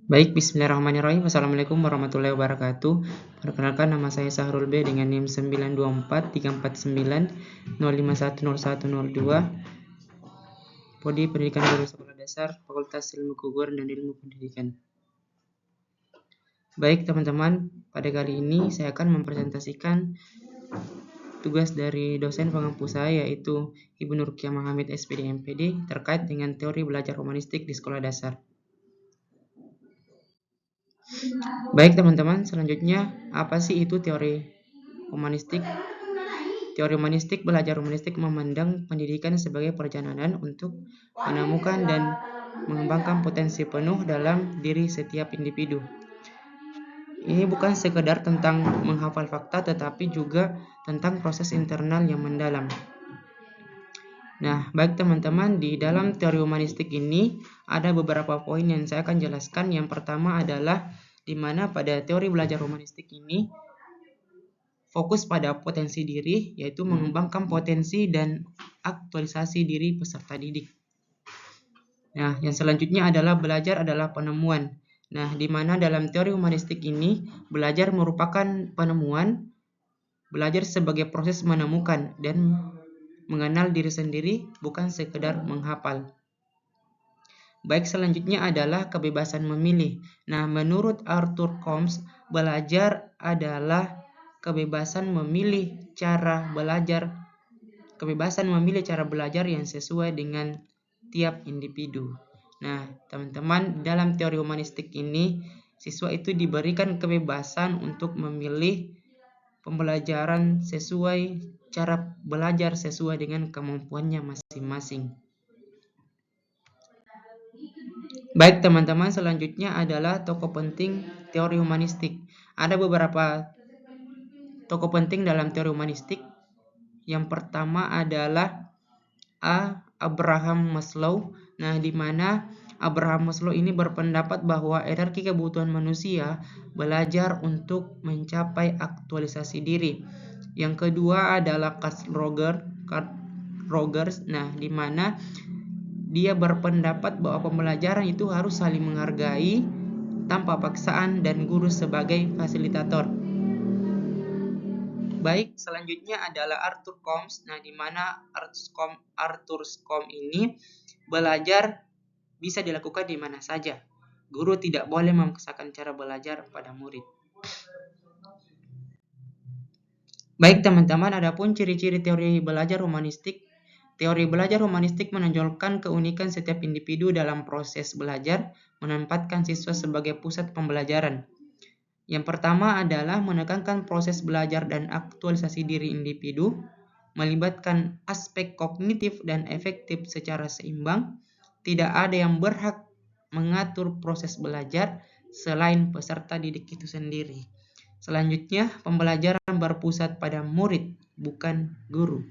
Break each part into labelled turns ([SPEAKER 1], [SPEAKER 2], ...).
[SPEAKER 1] Baik, bismillahirrahmanirrahim. Assalamualaikum warahmatullahi wabarakatuh. Perkenalkan, nama saya Sahrul B dengan NIM 9243490510102. Prodi Pendidikan Guru Sekolah Dasar, Fakultas Ilmu Keguruan dan Ilmu Pendidikan. Baik teman-teman, pada kali ini saya akan mempresentasikan tugas dari dosen pengampu saya, yaitu Ibu Nurkia Mahamid SPD MPD, terkait dengan teori belajar humanistik di sekolah dasar. Baik teman-teman, selanjutnya apa sih itu teori humanistik? Teori humanistik, belajar humanistik memandang pendidikan sebagai perjalanan untuk menemukan dan mengembangkan potensi penuh dalam diri setiap individu. Ini bukan sekedar tentang menghafal fakta, tetapi juga tentang proses internal yang mendalam. Nah, baik teman-teman, di dalam teori humanistik ini ada beberapa poin yang saya akan jelaskan. Yang pertama adalah di mana pada teori belajar humanistik ini fokus pada potensi diri, yaitu mengembangkan potensi dan aktualisasi diri peserta didik. Nah, yang selanjutnya adalah belajar adalah penemuan. Nah, di mana dalam teori humanistik ini belajar merupakan penemuan, belajar sebagai proses menemukan dan mengenal diri sendiri, bukan sekedar menghafal. Baik, selanjutnya adalah kebebasan memilih. Nah, menurut Arthur Combs, belajar adalah kebebasan memilih cara belajar yang sesuai dengan tiap individu. Nah, teman-teman, dalam teori humanistik ini, siswa itu diberikan kebebasan untuk memilih pembelajaran cara belajar sesuai dengan kemampuannya masing-masing. Baik teman-teman, selanjutnya adalah tokoh penting teori humanistik. Ada beberapa tokoh penting dalam teori humanistik. Yang pertama adalah Abraham Maslow. Nah, di mana Abraham Maslow ini berpendapat bahwa hierarki kebutuhan manusia belajar untuk mencapai aktualisasi diri. Yang kedua adalah Carl Rogers. Nah, di mana dia berpendapat bahwa pembelajaran itu harus saling menghargai tanpa paksaan dan guru sebagai fasilitator. Baik, selanjutnya adalah Arthur Combs. Nah, di mana Arthur Combs ini belajar bisa dilakukan di mana saja. Guru tidak boleh memaksakan cara belajar pada murid. Baik teman-teman, adapun ciri-ciri teori belajar humanistik. Teori belajar humanistik menonjolkan keunikan setiap individu dalam proses belajar, menempatkan siswa sebagai pusat pembelajaran. Yang pertama adalah menekankan proses belajar dan aktualisasi diri individu, melibatkan aspek kognitif dan efektif secara seimbang. Tidak ada yang berhak mengatur proses belajar selain peserta didik itu sendiri. Selanjutnya, pembelajaran berpusat pada murid, bukan guru.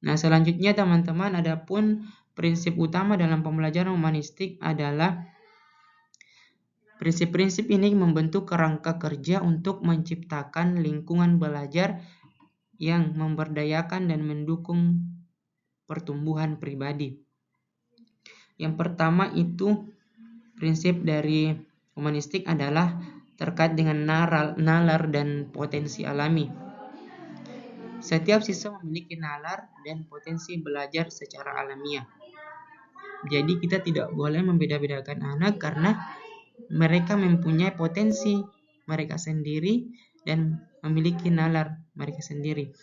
[SPEAKER 1] Nah, selanjutnya teman-teman, adapun prinsip utama dalam pembelajaran humanistik adalah prinsip-prinsip ini membentuk kerangka kerja untuk menciptakan lingkungan belajar yang memberdayakan dan mendukung pertumbuhan pribadi. Yang pertama itu prinsip dari humanistik adalah terkait dengan nalar dan potensi alami. Setiap siswa memiliki nalar dan potensi belajar secara alamiah. Jadi kita tidak boleh membeda-bedakan anak karena mereka mempunyai potensi mereka sendiri dan memiliki nalar mereka sendiri.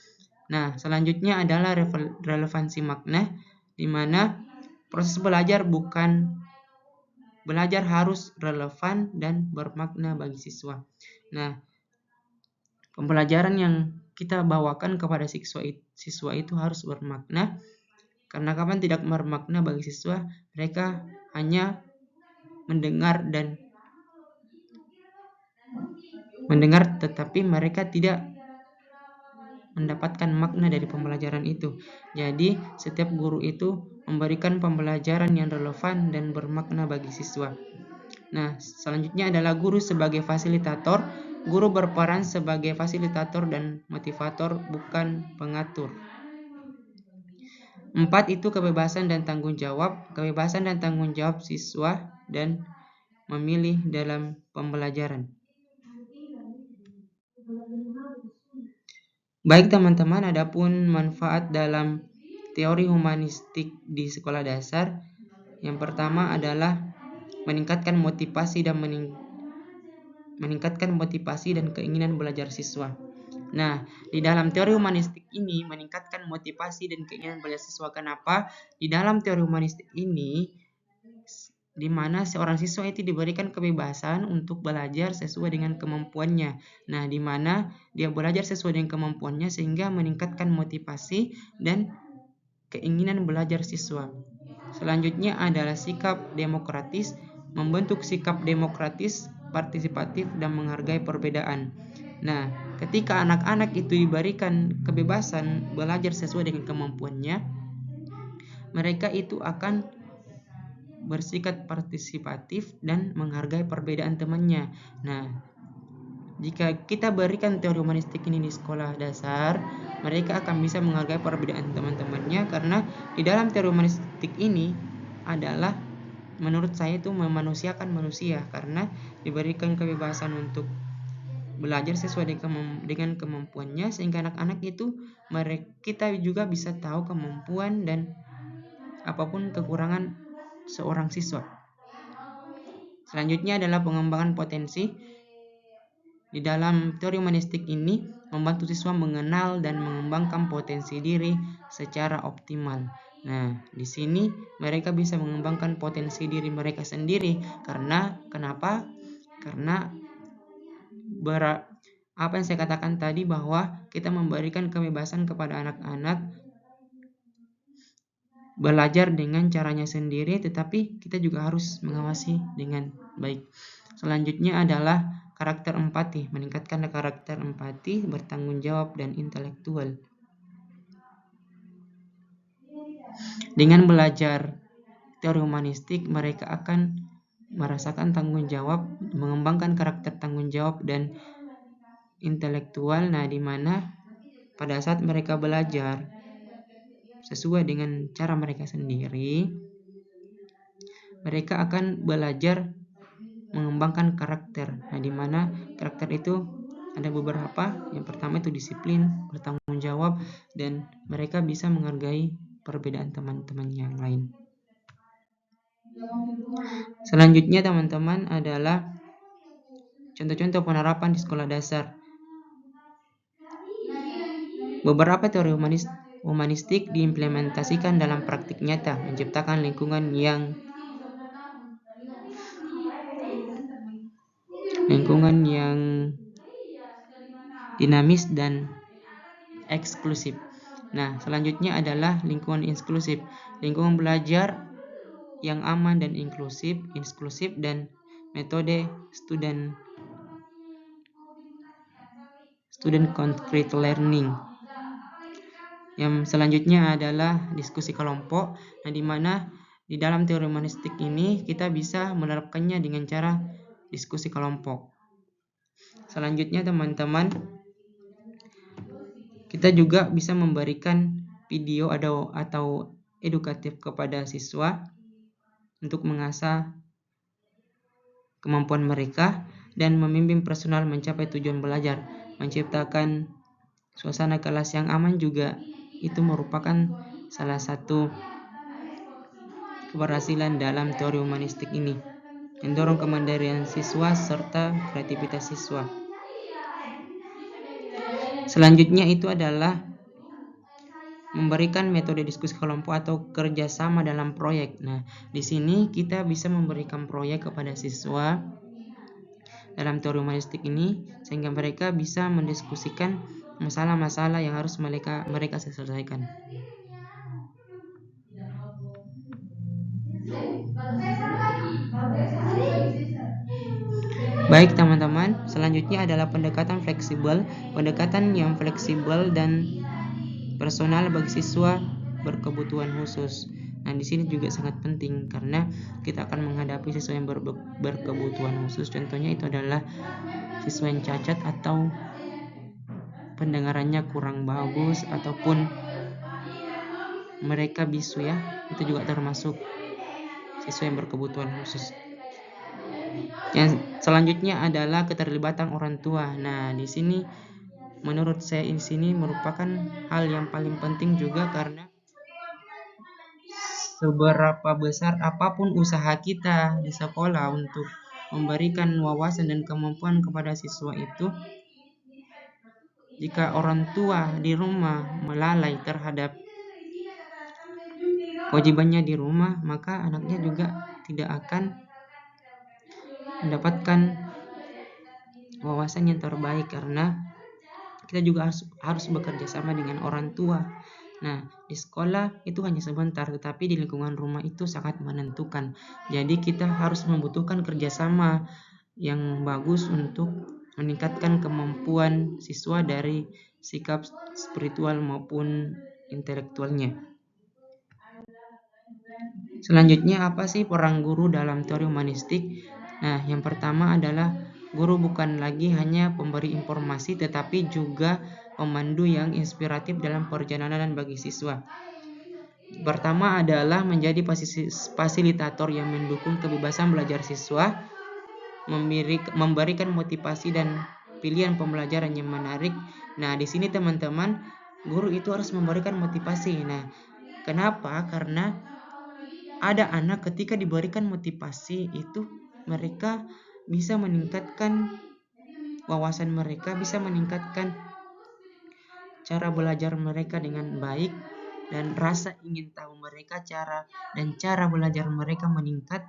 [SPEAKER 1] Nah, selanjutnya adalah relevansi makna, di mana proses belajar harus relevan dan bermakna bagi siswa. Nah, pembelajaran yang kita bawakan kepada siswa itu harus bermakna, karena kapan tidak bermakna bagi siswa, mereka hanya mendengar tetapi mereka tidak mendapatkan makna dari pembelajaran itu. Jadi, setiap guru itu memberikan pembelajaran yang relevan dan bermakna bagi siswa. Nah, selanjutnya adalah guru sebagai fasilitator. Guru berperan sebagai fasilitator dan motivator, bukan pengatur. 4 itu kebebasan dan tanggung jawab. Kebebasan dan tanggung jawab siswa dan memilih dalam pembelajaran. Baik teman-teman, adapun manfaat dalam teori humanistik di sekolah dasar. Yang pertama adalah meningkatkan motivasi dan keinginan belajar siswa. Nah, di dalam teori humanistik ini meningkatkan motivasi dan keinginan belajar siswa. Kenapa? Di dalam teori humanistik ini di mana seorang siswa itu diberikan kebebasan untuk belajar sesuai dengan kemampuannya. Nah, di mana dia belajar sesuai dengan kemampuannya sehingga meningkatkan motivasi dan keinginan belajar siswa. Selanjutnya adalah sikap demokratis, membentuk sikap demokratis, partisipatif, dan menghargai perbedaan. Nah, ketika anak-anak itu diberikan kebebasan belajar sesuai dengan kemampuannya, mereka itu akan bersikap partisipatif dan menghargai perbedaan temannya. Nah, jika kita berikan teori humanistik ini di sekolah dasar, mereka akan bisa menghargai perbedaan teman-temannya karena di dalam teori humanistik ini adalah menurut saya itu memanusiakan manusia karena diberikan kebebasan untuk belajar sesuai dengan kemampuannya sehingga anak-anak itu kita juga bisa tahu kemampuan dan apapun kekurangan seorang siswa. Selanjutnya adalah pengembangan potensi. Di dalam teori humanistik ini membantu siswa mengenal dan mengembangkan potensi diri secara optimal. Nah, di sini mereka bisa mengembangkan potensi diri mereka sendiri kenapa? Karena apa yang saya katakan tadi bahwa kita memberikan kebebasan kepada anak-anak belajar dengan caranya sendiri, tetapi kita juga harus mengawasi dengan baik. Selanjutnya adalah karakter empati, meningkatkan karakter empati, bertanggung jawab, dan intelektual. Dengan belajar teori humanistik, mereka akan merasakan tanggung jawab, mengembangkan karakter tanggung jawab dan intelektual. Nah, di mana pada saat mereka belajar sesuai dengan cara mereka sendiri, mereka akan belajar mengembangkan karakter. Nah, di mana karakter itu ada beberapa. Yang pertama itu disiplin, bertanggung jawab, dan mereka bisa menghargai perbedaan teman-teman yang lain. Selanjutnya teman-teman adalah contoh-contoh penerapan di sekolah dasar. Beberapa teori humanistik diimplementasikan dalam praktik nyata, menciptakan lingkungan yang dinamis dan eksklusif. Nah, selanjutnya adalah lingkungan inklusif. Lingkungan belajar yang aman dan inklusif dan metode student concrete learning. Yang selanjutnya adalah diskusi kelompok. Nah, di mana di dalam teori humanistik ini kita bisa menerapkannya dengan cara diskusi kelompok. Selanjutnya teman-teman, kita juga bisa memberikan video atau edukatif kepada siswa untuk mengasah kemampuan mereka dan membimbing personal mencapai tujuan belajar. Menciptakan suasana kelas yang aman juga itu merupakan salah satu keberhasilan dalam teori humanistik ini. Mendorong kemandirian siswa serta kreativitas siswa. Selanjutnya itu adalah memberikan metode diskusi kelompok atau kerjasama dalam proyek. Nah, di sini kita bisa memberikan proyek kepada siswa dalam teori humanistik ini sehingga mereka bisa mendiskusikan masalah-masalah yang harus mereka selesaikan. Baik teman-teman, selanjutnya adalah pendekatan fleksibel. Pendekatan yang fleksibel dan personal bagi siswa berkebutuhan khusus. Nah, di sini juga sangat penting karena kita akan menghadapi siswa yang berkebutuhan khusus. Contohnya itu adalah siswa yang cacat atau pendengarannya kurang bagus ataupun mereka bisu ya, itu juga termasuk siswa yang berkebutuhan khusus. Yang selanjutnya adalah keterlibatan orang tua. Nah, di sini menurut saya di sini merupakan hal yang paling penting juga, karena seberapa besar apapun usaha kita di sekolah untuk memberikan wawasan dan kemampuan kepada siswa itu, jika orang tua di rumah melalai terhadap kewajibannya di rumah, maka anaknya juga tidak akan mendapatkan wawasan yang terbaik, karena kita juga harus bekerja sama dengan orang tua. Nah, di sekolah itu hanya sebentar, tetapi di lingkungan rumah itu sangat menentukan. Jadi kita harus membutuhkan kerjasama yang bagus untuk meningkatkan kemampuan siswa dari sikap spiritual maupun intelektualnya. Selanjutnya, apa sih peran guru dalam teori humanistik? Nah, yang pertama adalah guru bukan lagi hanya pemberi informasi, tetapi juga pemandu yang inspiratif dalam perjalanan bagi siswa. Pertama adalah menjadi fasilitator yang mendukung kebebasan belajar siswa, memberikan motivasi dan pilihan pembelajaran yang menarik. Nah, di sini teman-teman, guru itu harus memberikan motivasi. Nah, kenapa? Karena ada anak ketika diberikan motivasi itu mereka bisa meningkatkan wawasan mereka, bisa meningkatkan cara belajar mereka dengan baik, dan rasa ingin tahu mereka cara belajar mereka meningkat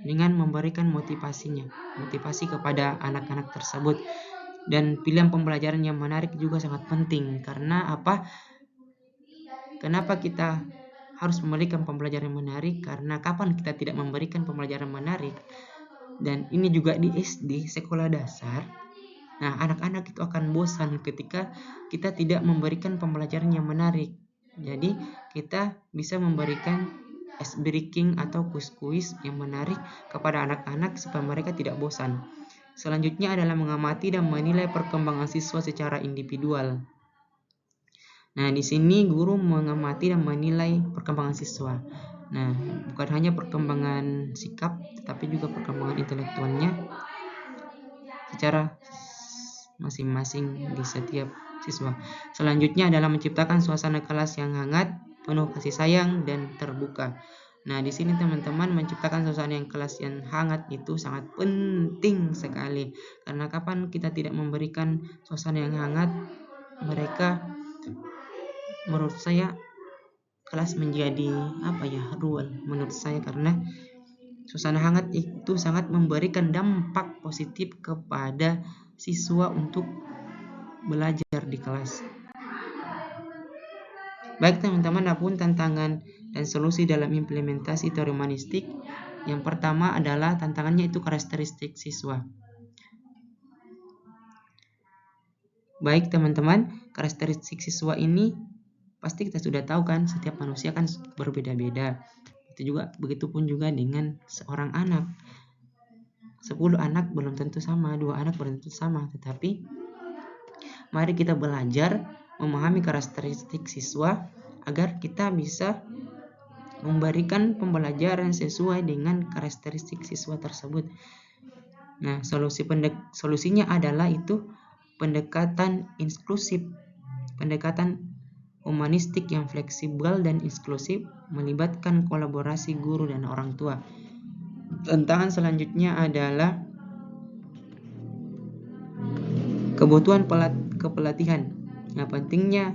[SPEAKER 1] dengan memberikan motivasi kepada anak-anak tersebut. Dan pilihan pembelajaran yang menarik juga sangat penting, karena apa? Kenapa kita harus memberikan pembelajaran menarik? Karena kapan kita tidak memberikan pembelajaran menarik? Dan ini juga di SD, sekolah dasar. Nah, anak-anak itu akan bosan ketika kita tidak memberikan pembelajaran yang menarik. Jadi, kita bisa memberikan ice breaking atau kuis-kuis yang menarik kepada anak-anak supaya mereka tidak bosan. Selanjutnya adalah mengamati dan menilai perkembangan siswa secara individual. Nah, di sini guru mengamati dan menilai perkembangan siswa. Nah, bukan hanya perkembangan sikap, tetapi juga perkembangan intelektualnya secara masing-masing di setiap siswa. Selanjutnya adalah menciptakan suasana kelas yang hangat, penuh kasih sayang dan terbuka. Nah, di sini teman-teman, menciptakan suasana yang kelas yang hangat itu sangat penting sekali. Karena kapan kita tidak memberikan suasana yang hangat, mereka, menurut saya, kelas menjadi ruwet menurut saya, karena suasana hangat itu sangat memberikan dampak positif kepada siswa untuk belajar di kelas. Baik teman-teman, adapun tantangan dan solusi dalam implementasi teori humanistik. Yang pertama adalah tantangannya itu karakteristik siswa. Baik teman-teman, karakteristik siswa ini pasti kita sudah tahu kan, setiap manusia kan berbeda-beda. Begitupun juga dengan seorang anak. 10 anak belum tentu sama, 2 anak belum tentu sama, tetapi mari kita belajar memahami karakteristik siswa agar kita bisa memberikan pembelajaran sesuai dengan karakteristik siswa tersebut. Nah, solusinya adalah itu pendekatan inklusif, pendekatan humanistik yang fleksibel dan inklusif, melibatkan kolaborasi guru dan orang tua. Tantangan selanjutnya adalah kebutuhan kepelatihan. Nah, pentingnya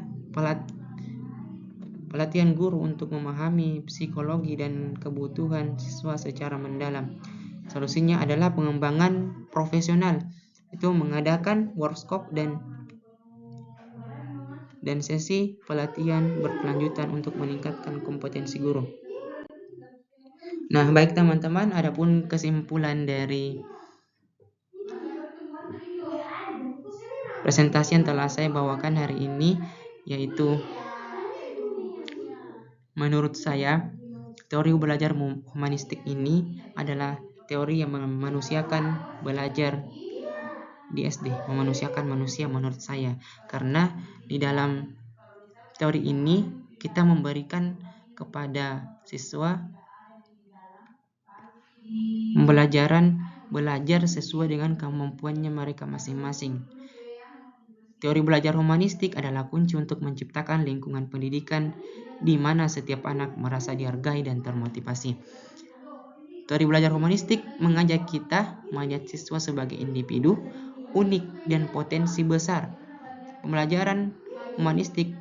[SPEAKER 1] pelatihan guru untuk memahami psikologi dan kebutuhan siswa secara mendalam. Solusinya adalah pengembangan profesional, itu mengadakan workshop dan sesi pelatihan berkelanjutan untuk meningkatkan kompetensi guru. Nah, baik teman-teman, adapun kesimpulan dari presentasi yang telah saya bawakan hari ini, yaitu menurut saya teori belajar humanistik ini adalah teori yang memanusiakan belajar di SD, memanusiakan manusia menurut saya, karena di dalam teori ini kita memberikan kepada siswa belajar sesuai dengan kemampuannya mereka masing-masing. Teori belajar humanistik adalah kunci untuk menciptakan lingkungan pendidikan di mana setiap anak merasa dihargai dan termotivasi. Teori belajar humanistik mengajak kita melihat siswa sebagai individu unik dan potensi besar. Pembelajaran humanistik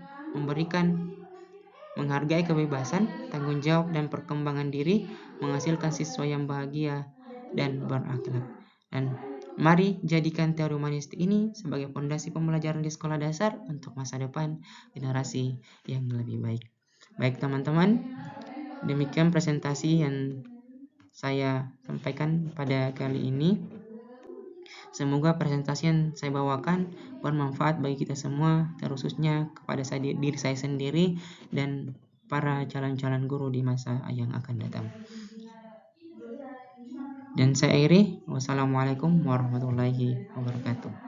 [SPEAKER 1] menghargai kebebasan, tanggung jawab, dan perkembangan diri, menghasilkan siswa yang bahagia dan berakhlak. Dan mari jadikan teori humanistik ini sebagai fondasi pembelajaran di sekolah dasar untuk masa depan generasi yang lebih baik. Baik teman-teman, demikian presentasi yang saya sampaikan pada kali ini. Semoga presentasi yang saya bawakan bermanfaat bagi kita semua, terkhususnya kepada diri saya sendiri dan para calon-calon guru di masa yang akan datang. Dan saya akhiri, wassalamualaikum warahmatullahi wabarakatuh.